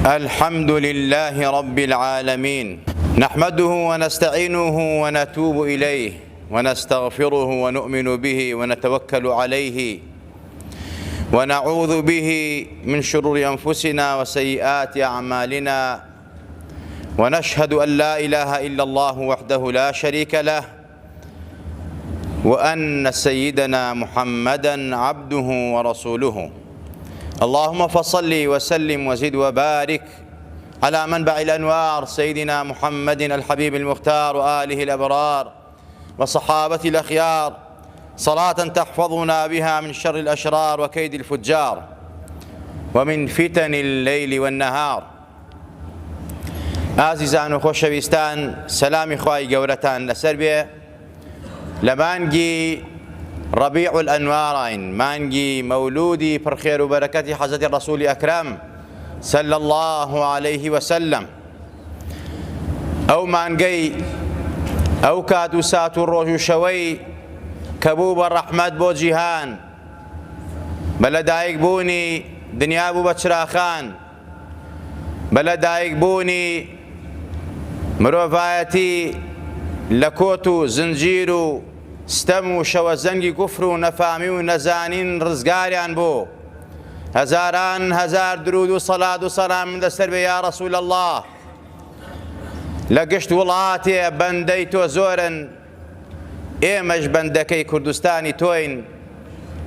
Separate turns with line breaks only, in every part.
الحمد لله رب العالمين، نحمده ونستعينه ونتوب إليه ونستغفره ونؤمن به ونتوكل عليه ونعوذ به من شرور أنفسنا وسيئات أعمالنا، ونشهد أن لا إله إلا الله وحده لا شريك له، وأن سيدنا محمدًا عبده ورسوله. اللهم فصل وسلم وزد وبارك على منبع الأنوار سيدنا محمد الحبيب المختار وآله الأبرار وصحابته الأخيار، صلاة تحفظنا بها من شر الأشرار وكيد الفجار ومن فتن الليل والنهار. ئازیزان و خۆشەویستان، سەلامی خوای گەورەتان لەسەر بێ. لە مانگی ڕەبیع الأنوارین، مانگی مەولودی پڕخێر و بەرەکەتی حەزەتی ڕەسوولی ئەکرەم صلی الله عليه وسلم، ئەو مانگەی ئەو کات و سات و ڕۆژ و شەوەی کە بوو بە ڕەحمەت بۆ جیهان، بە لەدایکبوونی دنیا بوو بە چراخان، بە لەدایکبوونی مرۆڤایەتی لە کۆت و زنجیر و ستەم و شەوەزەنگی کوفر و نەفامی و نەزانین ڕزگاریان بوو. هەزاران هەزار درود و سەڵات و سەلام لەسەر بێ یا ڕەسوول الله. لە گشت وڵاتێ بەندەی تۆ زۆرن، ئێمەش بەندەکەی کوردستانی تۆین،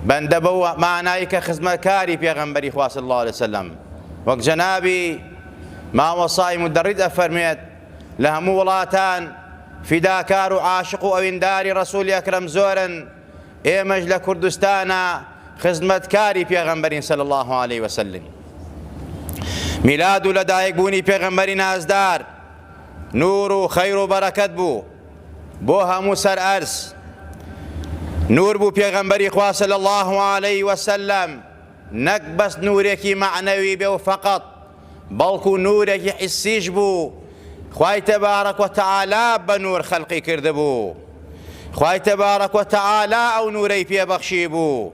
بەندە بەو مانایی کە خزمەتکاری پێغەمبەری خوا صلی الله علیه وسلم. وەک جەنابی مامۆسای مدەڕید ئەفەرمێت، لە هەموو وڵاتان فیداکار و عاشق و ئەوینداری ڕەسوولی ئەکرەم زۆرن، ئێمەش لە کوردستانە خزمەتکاری پێغەمبەرین صلی الله علیه وسلم. میلاد و لەدایکبوونی پێغەمبەری نازدار نور و خەیر و بەرەکەت بوو بۆ هەموو سەر ئەرز. نور بوو پێغەمبەری خوا صلی الله علیه وسلم، نەک بەس نورێکی معنەوی بێ و فەقەت، بەڵکو نورێکی حیسیش بوو. خوای تەبارەک وتەعالا بە نور خەڵقی کردبوو، خوای تەبارەک وتەعالا ئەو نورەی پێبەخشی بوو.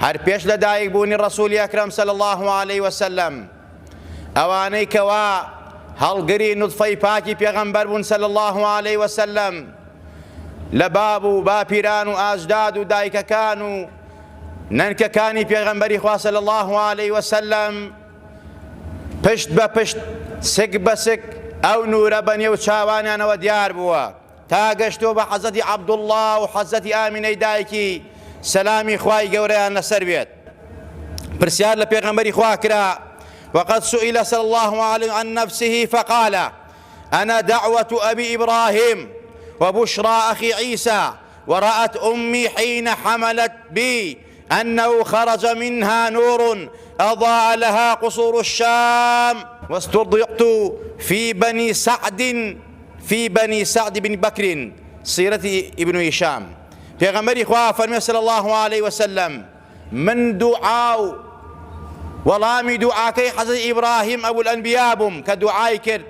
هەر پێش لەدایکبوونی ڕەسوولی ئەکرەم صلی الله علیه وسلم، ئەوانەی کەوا هەڵگری نوتفەی پاکی پێغەمبەر بوون صلی الله علیه وسلم، لە باب و باپیران و ئاجداد و دایکەکان و نەنکەکانی پێغەمبەری خوا صلی الله علیه وسلم، پشت بە پشت سک بە سک ئەو نورە بەنێو چاوانیانەوە دیار بووە، تا گەشتۆ بە حەزەتی عەبدوڵڵا و حەزەتی ئامینەی دایکی سەلامی خوای گەورەیان لەسەر بێت. پرسیار لە پێغەمبەری خوا کرا، وقد سئل صلى الله عليه عن نفسه فقال أنا دعوة أبي إبراهيم وبشرى أخي عيسى ورأت أمي حين حملت بي أنه خرج منها نور أضاء لها قصور الشام واسترضعت في بني سعد بن بكر سيرة ابن هشام. پێغەمبەری خوا فەرمێ صلی الله عليه وسلم، من دوعاو وەڵامی دوعاکەی حەزەتی ئیبراهیم ئەبوول ئەنبیا بووم کە دوعای کرد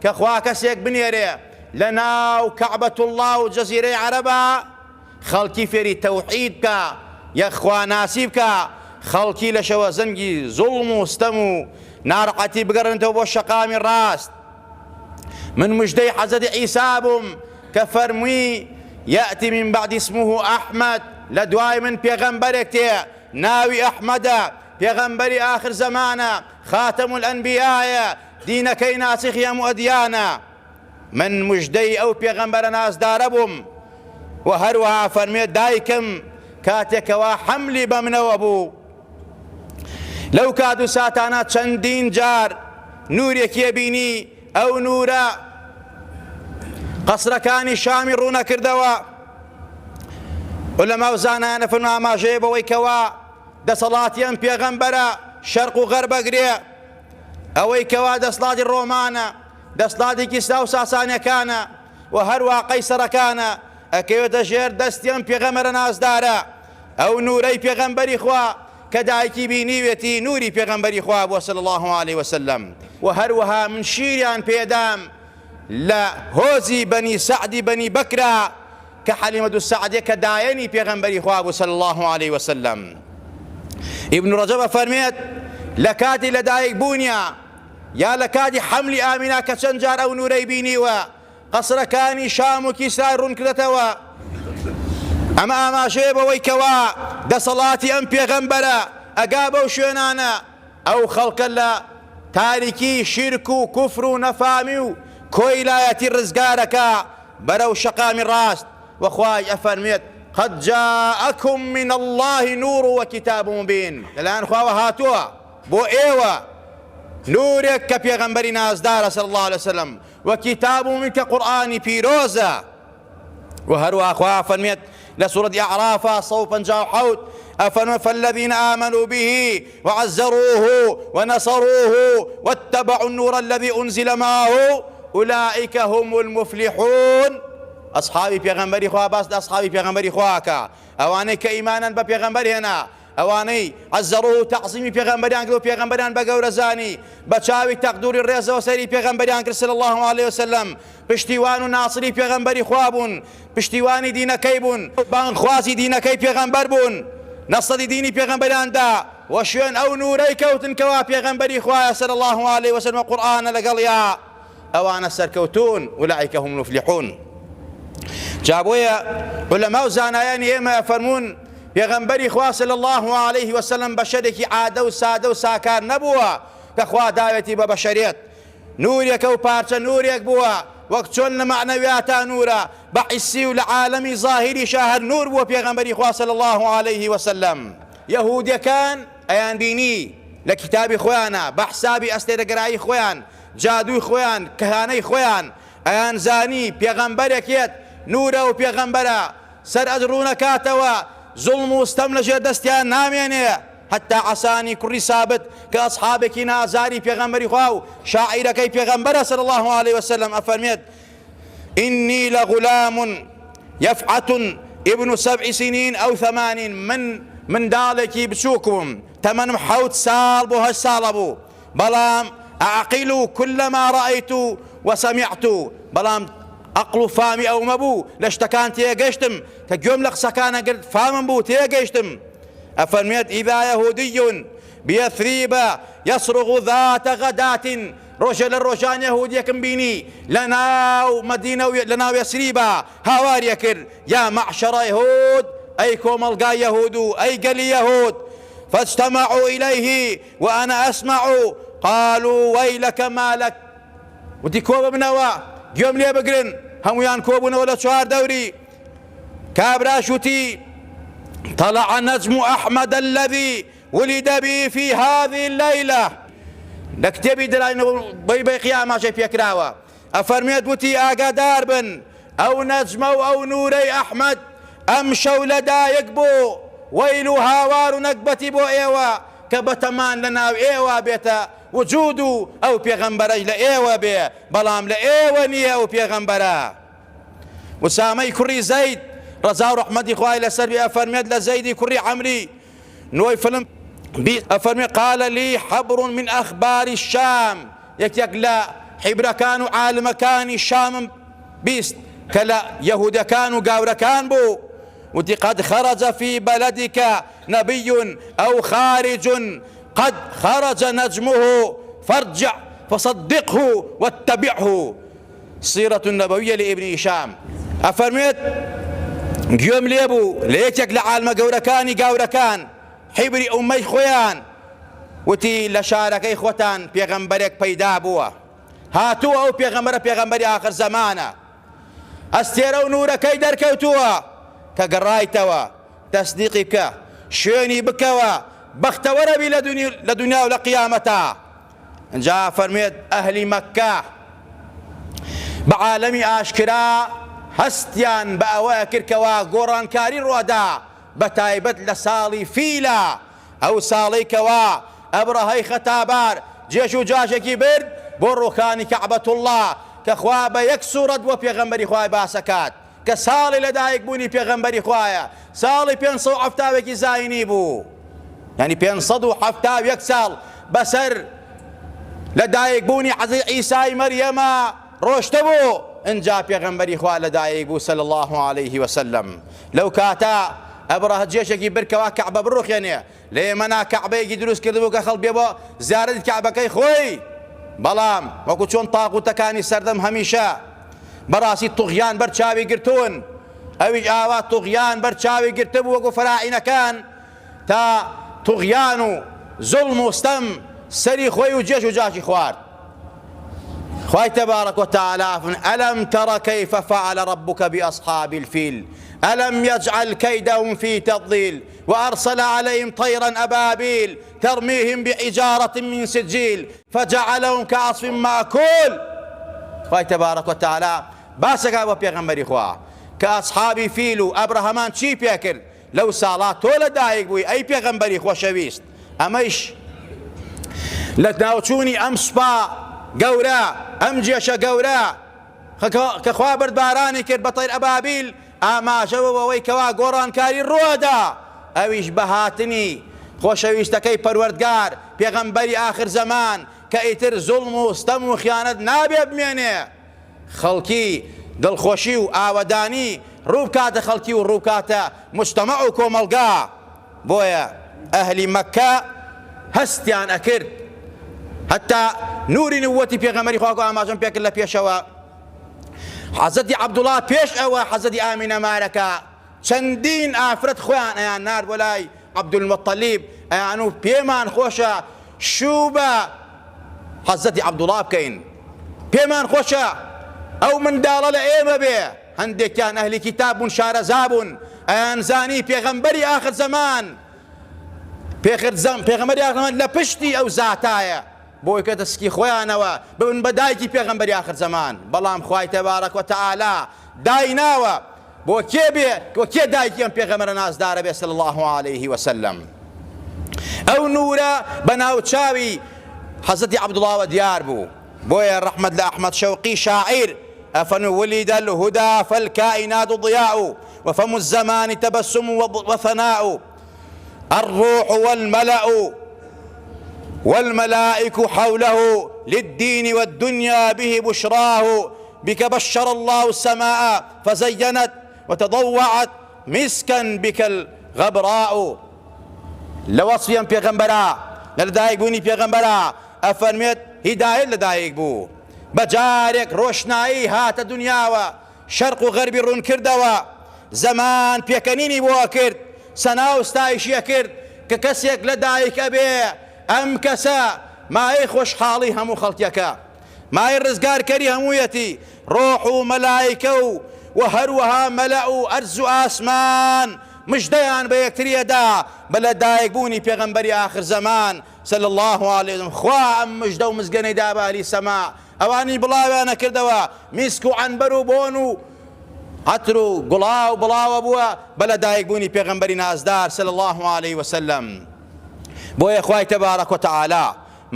کە خوا کەسێک بنێرێ لە ناو کەعبەتوڵڵا و جەزیرەی عەرەبە، خەڵکی فێری تەوحید بکە، یەکخواناسی بکە، خەڵکی لە شەوەزەنگی زوڵم و ستەم و ناڕەحەتی بگەڕێنەوە بۆ شەقامی ڕاست. من مژدەی حەزەتی عیسا بووم کە فەرمووی یأتی من بعد اسمه ئەحمەد، لە دوای من پێغەمبەرێک تێ ناوی ئەحمەدە، پێغەمبەری ئاخر زەمانە، خاتەم الئەنبیایە، دینەکەی ناسخی هەموو ئەدیانە. من مژدەی ئەو پێغەمبەرە نازدارە بووم. و هەروەها فەرمێت دایکم کاتێکەوە حەملی بە منەوە بوو، لەو کات و ساتانە چەندین جار نورێکی بینی، ئەو نورە قەسرەکانی شامی ڕوونەکردەوە. عولەما و زانایانە فەرموون ئاماژەیە بەوەی کەوا دەسەڵاتی ئەم پێغەمبەرە شەرق و غەرب ئەگرێ، ئەوەی کەوا دەسڵاتی ڕۆمانە، دەسڵاتی کیسرا و ساسانیەکانە و هەروە قەیسەرەکانە ئەکەوێتە ژێر دەستی ئەم پێغەمبەرە نازدارە. ئەو نورەی پێغەمبەری خوا کە دایکی بینیوێتی نوری پێغەمبەری خوا بووە صلی الله علیه وسلم. و هەروەها من شیریان پێدام لە هۆزی بەنی سەعدی بەنی بەکرە کە حەلیمەت و سەعدێ کە دایەنی پێغەمبەری خوا بوو صلی الله علیه وسلم. ابن رجب فەرمێت لە کاتی لەدایک بوونیە یا لە کاتی حەملی ئامینە کە چەند جار ئەو نورەی بینیوە قەسرەکانی شام و کیسرای ڕوون کردێتەوە. ئەمە ئاماژەیە بەوەی کەوا دەسەڵاتی ئەم پێغەمبەرە ئەگا بەو شوێنانە ئەو خەڵکە لە تاریکی شیرک و کوفر و نەفامی و کۆیلایەتی ڕزگارەکە بەرەو شەقامی ڕاست. وەخوای ئەفەرمێت قد جاءكم من الله نور وكتاب مبين لەلایەن خواوە هاتووە بۆ ئێوە نورێک کە پێغەمبەری نازدارە صلی الله عليه وسلم وكتاب مبين کە قورئانی پیرۆزە. وهروها خوا فەرمێت لە سورة أعراف 157 أفرمت فالذين آمنوا به وعزروه ونصروه واتبعوا النور الذي أنزل معه أولئك هم المفلحون. أصحابي پیغمبری خوا باس أصحابي پیغمبری خواکە ئەوانەی کە ئیمانن بە پێغەمبەر هێنا ئەوانەی عەزەڕوه و تەعزیمی پێغەمبەریان کرد و پێغەمبەریان بە گەورەزانی بە چاوی تەقدوری ڕێزەوە سەری پێغەمبەریان کرد صلی الله عليه وسلم پشتیوان و ناصری پێغەمبەری خوا بوون پشتیوانی دینەکەی بوون بانگخوازی دینەکەی پێغەمبەر بوون نەسەدی دینی پێغەمبەریاندا و شوێن ئەو نورەی کەوتن کەوا پێغەمبەری خوایە صلی الله عليه وسلم قورئانە لەگەڵیا ئەوانە سەرکەوتون أولئك هم المفلحون. جابويا علماء زانایانی ئێمە فەرموون پێغەمبەری خوا صلی الله عليه وسلم بەشەرێکی عادە و سادە و ساکار نەبووە کە خوا داوێتی بە بەشەریەت نورێکە و پارچە نورێک بووە وەک چۆن لە معنەویاتە نورە بە حیسی و لە عالەمی ظاهریشە هەر نور بووە پێغەمبەری خوا صلی الله عليه وسلم. یەهودیەکان ئەیان بینی لە کتابی خۆیانە بە حسابی ئەستێرەگەرایی خۆیان جادووی خۆیان کەهانەی خۆیان ئەیان زانی پێغەمبەرێکێت نورە و پێغەمبەرە سەر ئەدڕوونەکاتەوە زوڵم و ستەم لەژێر دەستیان نامێنێ حتا عەسانی کوڕی سابت کە ئەسحابێکی نازاری پێغەمبەری خوا و شاعیرەکەی پێغەمبەرە صلی الله عليه وسلم ئەفەرمێت إني لغلام يفعة ابن 7 سنين أو 8 من داڵێکی بچووکم تەمەنم 7 ساڵ بۆ 8 ساڵە بوو بەڵام أعقل كلما رأيت وسمعت بەڵام عقل و فامی ئەو مەبوو لە شتەکان تێگەشتم کە گوێم لە قسەکانە گرت فامم بوو تێگەشتم. ئەفەرمێت إذا يهودي بيثريب يصرغ ذات غداة ڕۆژە لە ڕۆژان یەهودیەکم بینی لەناو مەدینە و لەناو یەسریبە هاواریە کرد یا معشەڕە یەهود ئەی کۆمەڵگای یەهود و ئەی گەلی یەهود فاجتمعوا إليه وأنا أسمع قالوا ويلك ما لك وتی کۆ ببنەوە گوێم لێ بگرن هەمویان کۆبوونەوە لە چوار دەوری کابراش وتی طلع نجم أحمد الذي ولد به في هذه الليلة لە کتێبی دراینەوە بەی قیامەشەی پێکراوە ئەفەرمێت وتی ئاگادار بن ئەو نەجمە و ئەو نورەی ئەحمەد ئەم شەو لەدایک بوو وەیل و هاوار و نەکبەتی بۆ ئێوە کە بەتەمان لە ناو ئێوە بێتە وجود و ئەو پێغەمبەرەی لە ئێوە بێ بەڵام لە ئێوە نییە ئەو پێغەمبەرە. وسامەی کوڕی زەید ڕەزا و ڕەحمەتی خوای لەسەر بێ ئەفەرمێت لە زەیدی کوڕی عەمری نۆی فلم ئەفەرمێت قال لي حبر من أخبار الشام یەکێک لە حیبرەکان و عالمەکانی شامم بیست کە لە یەهودەکان و گاورەکان بوو وتی قد خرج في بلدك نبي أو خارج قد خرج نجمه فارجع فصدقه واتبعه. سيرة النبوية لابن هشام ئەفەرمێت گوێم لێ بوو لە یەکێک لە عالمە گاورەکان حیبری ئومەی خۆیان وتی لە شارەکەی خۆتان پێغەمبەرێک پەیدا بووە هاتووە ئەو پێغەمبەرە پێغەمبەری آخر زەمانە ئەستێرە و نورەکەی دەرکەوتووە کە گەڕایتەوە تەسدیقی بکە شوێنی بکەوە بەختەوەرە بی لە دنیا و لە قیامەتە. ئەنجا فەرمێت ئەهلی مەککە بە عالەمی ئاشکرا هەستیان بە ئەوەیە کردکەوە گۆڕانکاری ڕۆدا بە تایبەت لە ساڵی فیلە ئەو ساڵی کەوا ئەبرەهەی خەتابار جێش و جاشێکی برد بۆ ڕووخانی کەعبەتوڵڵا کە خوا بە یەک سوورەت بۆ پێغەمبەری خوای باسەکات کە ساڵی لەدایک بوونی پێغەمبەری خوایە ساڵی 570 زاینی بوو یعنی 571 ساڵ بەسەر لەدایک بوونی حەزرەتی عیسای مەریەمە ڕۆشتە بوو ئەنجا پێغەمبەری خوا لەدایک بوو صلی الله عليه وسلم. لەو کاتە ئەبرەهە جێشێکی برکەوە کەعبە بڕوخێنێ لە ئێمەنا کەعبەیەکی دروست کردبوو کە خەڵک بێ بۆ زیارەتی کەعبەکەی خۆی بەڵام وەکو چۆن تاغوتەکانی سەردەم هەمیشە بەڕاستی توغیان بەرچاوی گرتوون، ئەویش ئاوا توغیان بەرچاوی گرتبوو وەکو فەراعینەکان تا توغیان و زوڵم و ستەم سەری خۆی و جێش و جاکی خوارد. خوای تبارك وتعالى ألم تر كيف فعل ربك بأصحاب الفيل ألم يجعل كيدهم في تضليل وأرسل عليهم طيرا أبابيل ترميهم بحجارة من سجيل فجعلهم كعصف مأكول. خوای تبارك وتعالى باسەکە بۆ پێغەمبەری خوا کە ئەصحابی فیل و ئەبرەهەمان چی پێ کرد لەو ساڵات تۆ لەدایک بووی ئەی پێغەمبەری خۆشەویست. ئەمەیش لە ناوچوونی ئەم سوپا گەورە ئەم جێشە گەورە کە خوا بەردبارانی کرد بە تەیر ئەبابیل ئاماژەوە بەوەی کەوا گۆڕانکاری ڕۆدا، ئەویش بە هاتنی خۆشەویستەکەی پەروەردگار پێغەمبەری ئاخر زەمان کە ئیتر زوڵم و ستەم و خیانەت نابێ بمێنێ، خەڵکی دڵخۆشی و ئاوەدانی ڕووبکاتە خەڵکی و ڕووکاتە مجتەمەع و کۆمەڵگا. بۆیە ئەهلی مەککە هەستیان ئەکرد هەتا نوری نووەتی پێغەمبەری خوا ئاماژەم پێکرد لە پێشەوە. حەزەتی عەبدوڵڵا پێش ئەوە حەزەتی ئامینە مارەکە چەندین ئافرەت خۆیان ئەیان نار بۆ لای عەبدولمەطەلیب ئەیان و پێمان خۆشە شوو بە حەزەتی عەبدوڵڵا بکەین، پێمان خۆشە ئەو منداڵە لە ئێمە بێ. هەندێکیان ئەهلی کیتاب بوون شارەزا بوون ئەیان زانی پێغەمبەری ئاخر زەمان پێغەمبەری ئاخر زەمان لە پشتی ئەو زاتایە بۆی کە دەستکی خۆیانەوە ببن بە دایکی پێغەمبەری ئاخر زەمان. بەڵام خوای تەبارەک وتەعالا دایناوە بۆ کێ بێ کێ دایکی ئەم پێغەمبەرە نازدارە بێ صلی الله عليه وسلم. ئەو نورە بە ناوچاوی حەزەتی عەبدوڵڵاوە دیار بوو. بۆیە ڕەحمەت لە ئەحمەد شەوقی شاعیر ئەفەن ولد الهدى فالكائنات ضياء وفم الزمان تبسم وثناء الروح والملأ والملائك حوله للدين والدنيا به بشراه بك بشر الله السماء فزينت وتضوعت مسكا بك الغبراء. لوصفيا بيغمبرا لدايق بوني بيغمبرا أفرميت هداية لدايق بو بجارك روشنائي هات دنياوا شرق وغرب رون كردوا زمان بيكنيني بوا كرد سناو ستايشي كرد ككسيك لدايق أبي ئەم کەسە مای خۆشحاڵی هەموو خەڵکیەکە مای ڕزگار کەری هەموویەتی ڕۆح و مەلایکە و هەروەها مەلە و ئەرز و ئاسمان مژدەیان بە یەکتریەدا بە لەدایکبوونی پێغەمبەری ئاخر زەمان صلی الله عليه وسلم. خوا ئەم مژدە و مزگەنەی دا بە ئەهلی سەما ئەوانی بڵاویانە کردەوە میسک و عەنبەر و بۆن و عەتر و گوڵاو بڵاوە بووە بە لەدایکبوونی پێغەمبەری نازدار صلی الله عليه وسلم. بۆیە خوای تەبارەک وتەعالا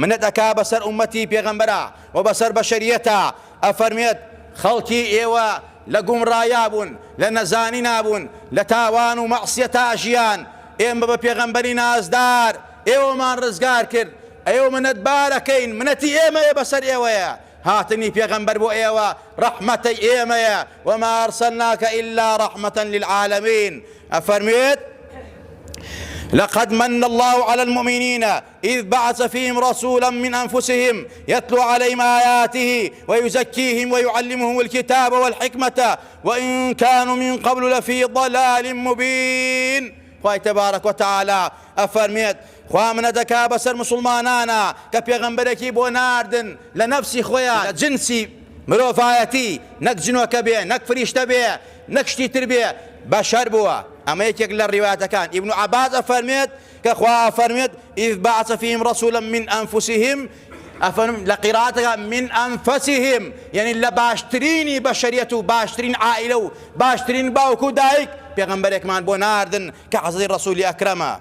منەت ئەکا بەسەر ئومەتی پێغەمبەرە و بەسەر بەشەریەتە ئەفەرمێت خەڵکی ئێوە لە گومڕایا بوون لە نەزانی نابوون لە تاوان و مەعسیەتا ژیان ئێمە بە پێغەمبەری نازدار ئێوەمان ڕزگار کرد ئێوە منەتبارەکەین منەتی ئێمەیە بەسەر ئێوەیە هاتنی پێغەمبەر بۆ ئێوە ڕەحمەتەی ئێمەیە وما ئەرسەلناکە ئیلا ڕەحمەتەن للعالەمین. ئەفەرمێت لقد من الله على المؤمنين إذ بعث فيهم رسولا من أنفسهم يتلو عليهم آياته ويزكيهم ويعلمهم الكتاب والحكمة وإن كانوا من قبل لفي ضلال مبين. خوای تبارك وتعالى أفرميت خوا منە دەکا بەسەر مسلمانانە کە پێغەمبەرێکی بۆ ناردن لە نەفسی خۆیان لە جنسی مرۆڤایەتی نەک جنۆکە بێ نەک فریشتە بێ نەک شتی تر بێ بەشەر بووە. ئەمە یەکێک لە ڕیوایەتەکان. ئیبن عەباس ئەفەرمێت کە خوا ئەفەرمێت إذ بعث فيهم رسولا من أنفسهم لە قیراتەکە من أنفسهم یعنی لە باشترینی بەشەریەت و باشترین عائیلە و باشترین باوک و دایک پێغەمبەرێکمان بۆ ناردن کە حەزەتی ڕەسوولی ئەکرەمە.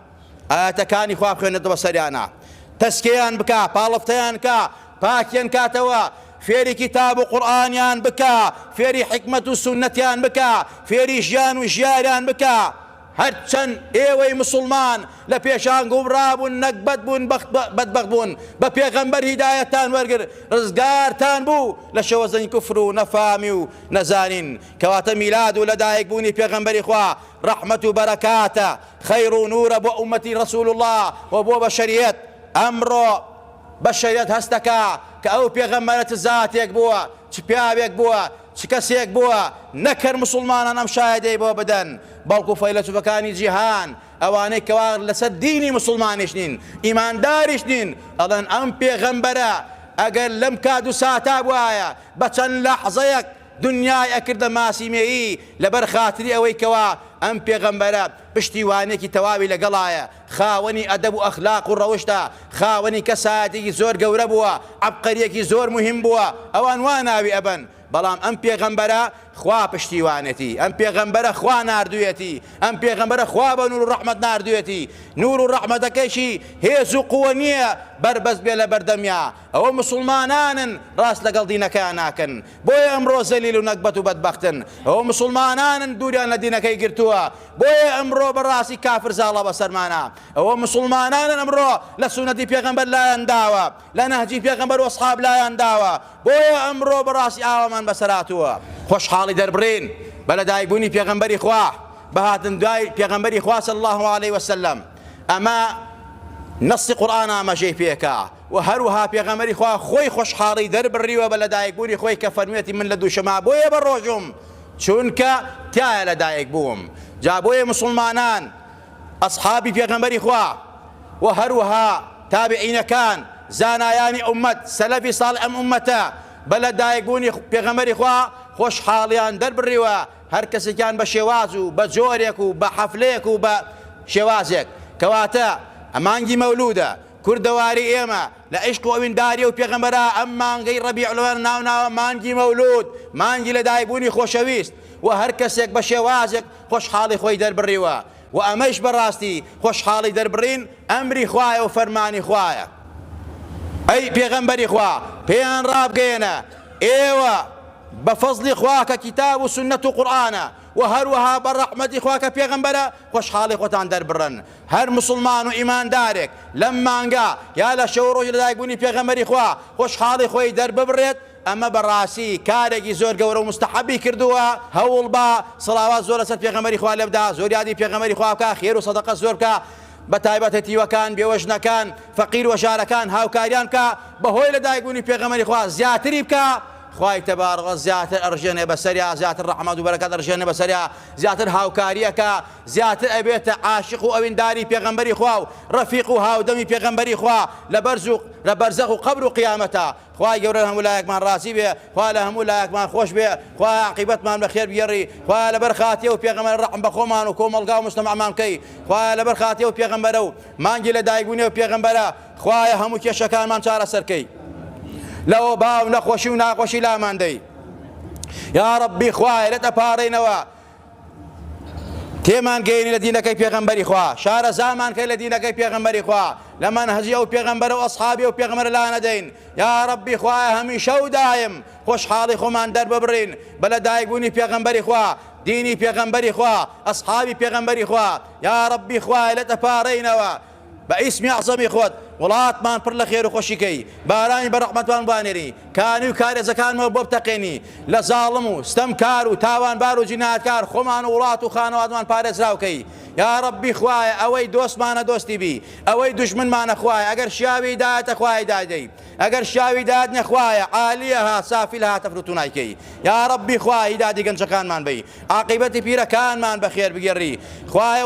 ئاەتەکانی خوا بخوێنێتەوە سەریانە تەسکیەیان بکە پاڵفتەیان کە پاکیان کاتەوە فێری کتاب و قورئانیان بکە فێری حکمت و سونەتیان بکە فێری ژیان و ژیاریان بکە. هەرچەند ئێوەی مسلمان لە پێشان گومڕابوون نەک بەد بوون بەدبەخت بوون بە پێغەمبەر هیدایەتتان وەرگر ڕزگارتان بوو لە شەوەزەنی کوفر و نەفامی و نەزانین کەواتە میلاد و لەدایکبوونی پێغەمبەری خوا ڕەحمەت و بەرەکاتە خەیر و نورە بۆ ئومەتی ڕەسوول الله و بۆ بەشەریەت. ئەمڕۆ بە شەریەت هەستەکە کە ئەو پێغەمبەرە چ زاتێک بووە، چ پیاوێک بووە، چ کەسێک بووە، نەکرد مسلمانان ئەم شایەدەی بۆ بدەن، بەڵکو فەیلسوفەکانی جیهان ئەوانەی کەوا لەسەر دینی مسلمانیش نین، ئیمانداریش نین، ئەڵێن ئەم پێغەمبەرە ئەگەر لەم کات و ساتا بوایە بە چەند لەحزەیەک دنیای ئەکردە ماسیمێیی لەبەر خاتری ئەوەی کەوا ئەم پێغەمبەرە پشتیوانێکی تەواوی لەگەڵایە، خاوەنی ئەدەب و ئەخلاق و ڕەوشتە، خاوەنی کەسایەتێکی زۆر گەورە بووە، عەبقەریەکی زۆر مهم بووە، ئەوان وا ناوی ئەبەن. بەڵام ئەم پێغەمبەرە خوا پشتیوانێتی، ئەم پێغەمبەرە خوا ناردوویەتی، ئەم پێغەمبەرە خوا بە نور و ڕەحمەت ناردوویەتی، نور و ڕەحمەتەکەیشی هێز و قووە نییە بربەست بێ لە بەردەمیا. ئەوە مسلمانانن ڕاست لەگەڵ دینەکەیان ناکەن، بۆیە ئەمڕۆ زەلیل و نەکبەت و بەدبەختن. ئەوە مسلمانانن دووریان لە دینەکەی گرتووە، بۆیە ئەمڕۆ بەڕاستی کافر زاڵە بەسەرمانە. ئەوە مسلمانانن ئەمڕۆ لە سونەتی پێغەمبەر لایەن داوە، لە نەهجی پێغەمبەر و ئەسحاب لایەن داوە، بۆیە ئەمڕۆ بەڕاستی ئاوامان بەسەرهاتووە. خۆشحاڵی دەربڕین بە لەدایکبوونی پێغەمبەری خوا، بەهاتن دوای پێغەمبەری خوا صلی الله علیه وسلم. ئەمە نەسی قورئان ئاماژەی پێکا و هەروەها پێغەمبەری خوا خۆی خۆشحاڵی دەربڕیوە بە لەدایکبوونی خۆی کە فەرموویەتی من لە دووشەما بۆیە بەڕۆژوم چونکە تایە لەدایک بووم. جا بۆیە مسلمانان ئەسحابی پێغەمبەری خوا و هەروەها تابعینەکان زانایانی ئومەت سەلەفی ساڵح ئەم ئومەتە بە لەدایکبوونی پێغەمبەری خوا خۆشحاڵیان دەربڕیوە، هەر کەسێکیان بە شێواز و بە جۆرێک و بە حەفلەیەک و بە شێوازێک. کەواتە ئەمانگی مەولودە کوردەواری ئێمە لە عیشق و ئەوینداری و پێغەمبەرە ئەم مانگەی ڕەبیع الەوەل ناوناوە مانگی مەولود، مانگی لەدایکبوونی خۆشەویست و هەر کەسێک بە شێوازێک خۆشحاڵی خۆی دەربڕیوە و ئەمەش بەڕاستی خۆشحاڵی دەربڕین ئەمری خوایە و فەرمانی خوایە. ئەی پێغەمبەری خوا پێیان ڕابگەێنە ئێوە بە فەزلی خوا کە کیتاب و سنەت و قورئانە و هەروەها بە ڕەحمەتی خوا کە پێغەمبەرە خۆشحاڵی خۆتان دەربڕن. هەر مسلمان و ئیماندارێک لەم مانگا یا لە شەو ڕۆژ لەدایکبوونی پێغەمبەری خوا خۆشحاڵی خۆی دەرببڕێت، ئەمە بەڕاستی کارێکی زۆر گەورە و مستحەبی کردووە. هەوڵ بە سڵاوات زۆر لەسەر پێغەمبەری خوا لێ بدە، زۆر یادی پێغەمبەری خوا بکە، خێر و سەدەقە زۆر بکە، بە تایبەت هەتیوەکان، بێوەژنەکان، فەقیر و شارەکان هاوکاریان بکە، بەهۆی لەدایکبوونی پێغەمبەری خوا زیاتری بکە. خوای تەبارەکە زیاتر ئەڕژێنێ بەسەریا، زیاتر ڕەحمەت و بەرەکەت ئەڕژێنێ بەسەریا، زیاتر هاوکاریەکە، زیاتر ئەبێتە عاشق و ئەوینداری پێغەمبەری خوا و ڕەفیق و هاودەمی پێغەمبەری خوا لە بەرزەخ و قەبر و قیامەتە. خوای گەورە لە هەموو لایەکمان ڕازی بێ، خوا لە هەموو لایەکمان خۆش بێ، خوا عاقیبەتمان بەخێر بگێڕی، خوا لەبەر خاتیە و پێغەمبەر ڕەحم بە خۆمان و کۆمەڵگا و مجتەمەعمان بکەی، خوا لەبەر خاتیە و پێغەمبەرە و مانگی لەدایکبوونی و پێغەمبەرە خوایە هەموو کێشەکانمان چارەسەرکەی، لەوە باو نەخۆشی و ناخۆشی لامان دەی. یا ڕەبی خوایە لە دەپاڕێنەوە تێمان گەیەنی لە دینەکەی پێغەمبەری خوا، شارەزامان کەی لە دینەکەی پێغەمبەری خوا، لە مەنهەجی ئەو پێغەمبەرە و ئەسحابی و پێغەمبەرە لا نەدەین. یا ڕەبی خوایە هەمیشە و دایم خۆشحاڵی خۆمان دەرببڕین بە لەدایکبوونی پێغەمبەری خوا، دینی پێغەمبەری خوا، ئەسحابی پێغەمبەری خوا. یا ڕەبی خوایە لە دەپاڕێنەوە بە ئیسمی عەزەمی خۆت وڵاتمان پڕ لە خێر و خۆشیکەی، بارانی بە ڕەحمەتمان بانێری، کانی و کارێزەکانمەوە بۆ بتەقێنی، لە زاڵم و ستەمکار و تاوانبار و جینایەتکار خۆمان و وڵات و خانەوادمان پارێزراوکەی. یا ڕەبی خوایە ئەوەی دۆستمانە دۆستی بی، ئەوەی دوژمنمانە خوایە، ئەگەر شیاوی دایەتە خوای دادەی، ئەگەر شیاوی داد نەخوایە عالیەها سافیلها تەفروت و نایکەی. یا ڕەبی خوای دادی گەنجەکانمان بی، عاقیبەتی پیرەکانمان بەخێر بگێڕی. خوایە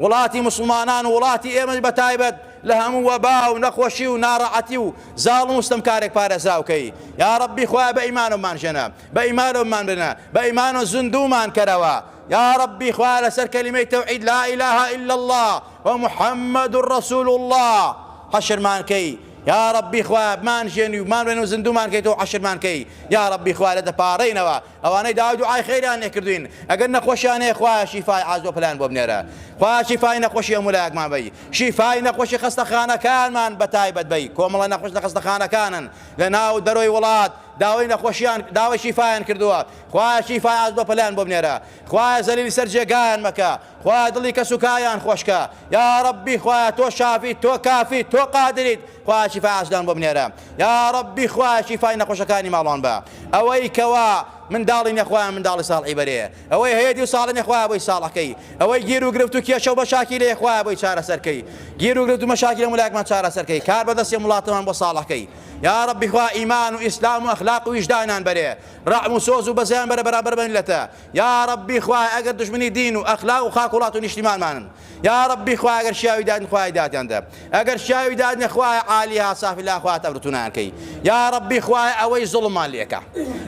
وڵاتی مسلمانان و وڵاتی ئێمە بەتایبەت لە هەموو وەبا و نەخۆشی و ناڕەحەتی و زاڵم و ستەمکارێک پارێزراوکەی. یا ڕەبی خوایە بە ئیمانمان ژێنە، بە ئیمانمان بنە، بە ئیمان و زندومان کەرەوە. یا ڕەبی خوایە لەسەر کەلیمەی تەوحید لا إله إلا الله ومحمد رسول الله حەشرمان کەی. یا ڕەبی خوایە بمان ژێنی و مان بێن و زندومان کەیتەوە حەشرمان کەی. یا ڕەبی خوایە لە دەپاڕێنەوە ئەوانەی داوای دوعای خەیریان لێکردوین، ئەگەر نەخۆشیان هەیە خوایە شیفای عاجز پلان بۆ بنێرە، خوایە شیفای نەخۆشی هەموو لایەکمان بی، شیفای نەخۆشی خەستەخانەکانمان بەتایبەت بی، کۆمەڵە نەخۆش لە خەستەخانەکانن لە ناو دەرۆی وڵات داوای نەخۆشیان داوای شیفایان کردووە، خوایە شیفای عاجز پلان بۆ بنێرە، خوایە زەلیلی سەر جێگایان مەکە، خوایە دڵی کەسوکایان خۆشکە. یا ڕەبی خوایە تۆ شافی، تۆ کافی، تۆ قادریت، خوایە شیفای عاجزان بۆ بنێرە. یا ڕەبی خوایە شیفای نەخۆشەکانی ماڵان بە، ئەوەی کەوا منداڵی نەخوایە منداڵی ساڵحی بەرێ ئەوەی هەیەی و ساڵی نەخوایە بۆی ساڵەکەی ئەوەی گیر و گرفت و کێشە و بەشاکی لێ خخوایە بۆی چارەسەرکەی گیر و گرفت و مەشاکی لە مولایەکمان چارەسەرکەی کار بەدەستی وڵاتمان بۆ ساڵەکەی یا ربی خوا ئیمان و ئیسلام و ئەخلاق و ویجدانیان بەرێ ڕەحم و سۆز و بەزیان بەرە بەرابەر بە میلەتە یا ربی خوا ئەگەر دژمنی دین و ئەخلاق و خاک وڵات و نیشتیمانمانن یا ربی خوا ئەگەر شیاوی دادن خوای دادیاندا ئەگەر شیاوی دادنە خوایە عالیها سافی لا خوا تەبرتونانکەی یا ربی خوای ئەوەی زوڵممان لێکە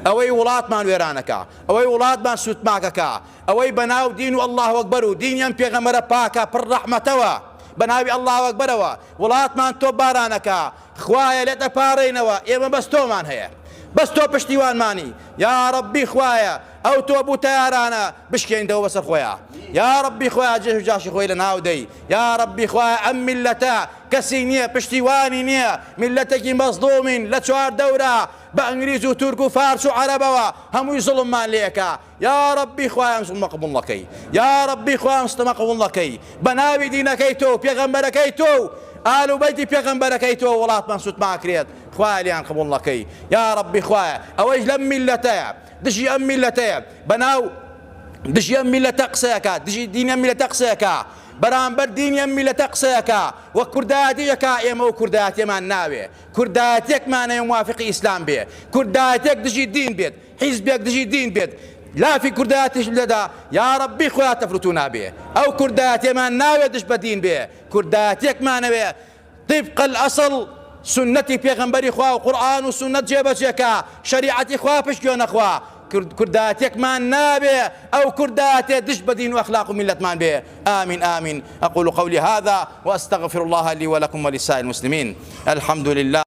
ئەوەی وڵاتمان وێرانەکە ئەوەی وڵاتمان سوتماکەکە ئەوەی بەناو دین و الله ئەکبەر و دینیان پێغەمبەرە پاکە پڕ ڕەحمەتەوە بەناوی الله ئەکبەرەوە وڵاتمان تۆ بارانەکە خوایە لێتە پاڕێنەوە ئێمە بەس تۆمان هەیە بەس تۆ پشتیوانمانی یا ربی خوایە ئەو تۆ بوو تەیارانە بشکێنیتەوە بەسەر خۆیان یا ربی خوایە جێژ و جاشی خۆی لە ناو دەی یا ربی خوایە ئەم میلەتە کەسی نییە پشتیوانی نییە میلەتێکی مەزلومین لە چوار دەورە بە ئەنگلیز و تورک و فارس و عەرەبەوە هەمووی زوڵممان لێکە یا ربی خوایە ئەم زوڵمە قبوڵ نەکەی یا ربی خوایە ئەم ستەمە قبوڵ نەکەی بەناوی دینەکەی تۆ پێغەمبەرەکەی تۆ ئال و بەیتی پێغەمبەرەکەی تۆ وڵاتمان سوتماکرێت خوایە لیان قبوڵ نەکەی یا ربی خوایە ئەوەی لەم میلەتەیە دژی ئەم میلەتەیە بەناو دژی ئەم میلەتە قسەیەکە دژی دینە میلەتە قسەیەکە بەرامبەر دینیە میلەتە قسەیەکە وە کوردایەتیەکە ئێمە و کوردایەتێمان ناوێ کوردایەتێکمانەیە موافقی ئیسلام بێ کوردایەتێک دژی دین بێت حیزبێک دژی دین بێت لافی کوردایەتیش لەدا یا ربی خۆیان تەفروتو نابێ ئەو کوردایەتێمان ناوێ دژ بە دین بێ کوردایەتێکمانەوێ طبق الأصل سنەتی پێغەمبەری خوا و قورئان و سنەت جێبەجێکە شەریعەتی خوا پشتگوێنە خوا كرداتك نابه أو كردات دش بدين وأخلاق ملة به آمين آمين. أقول قولي هذا وأستغفر الله لي ولكم ولسائر المسلمين. الحمد لله.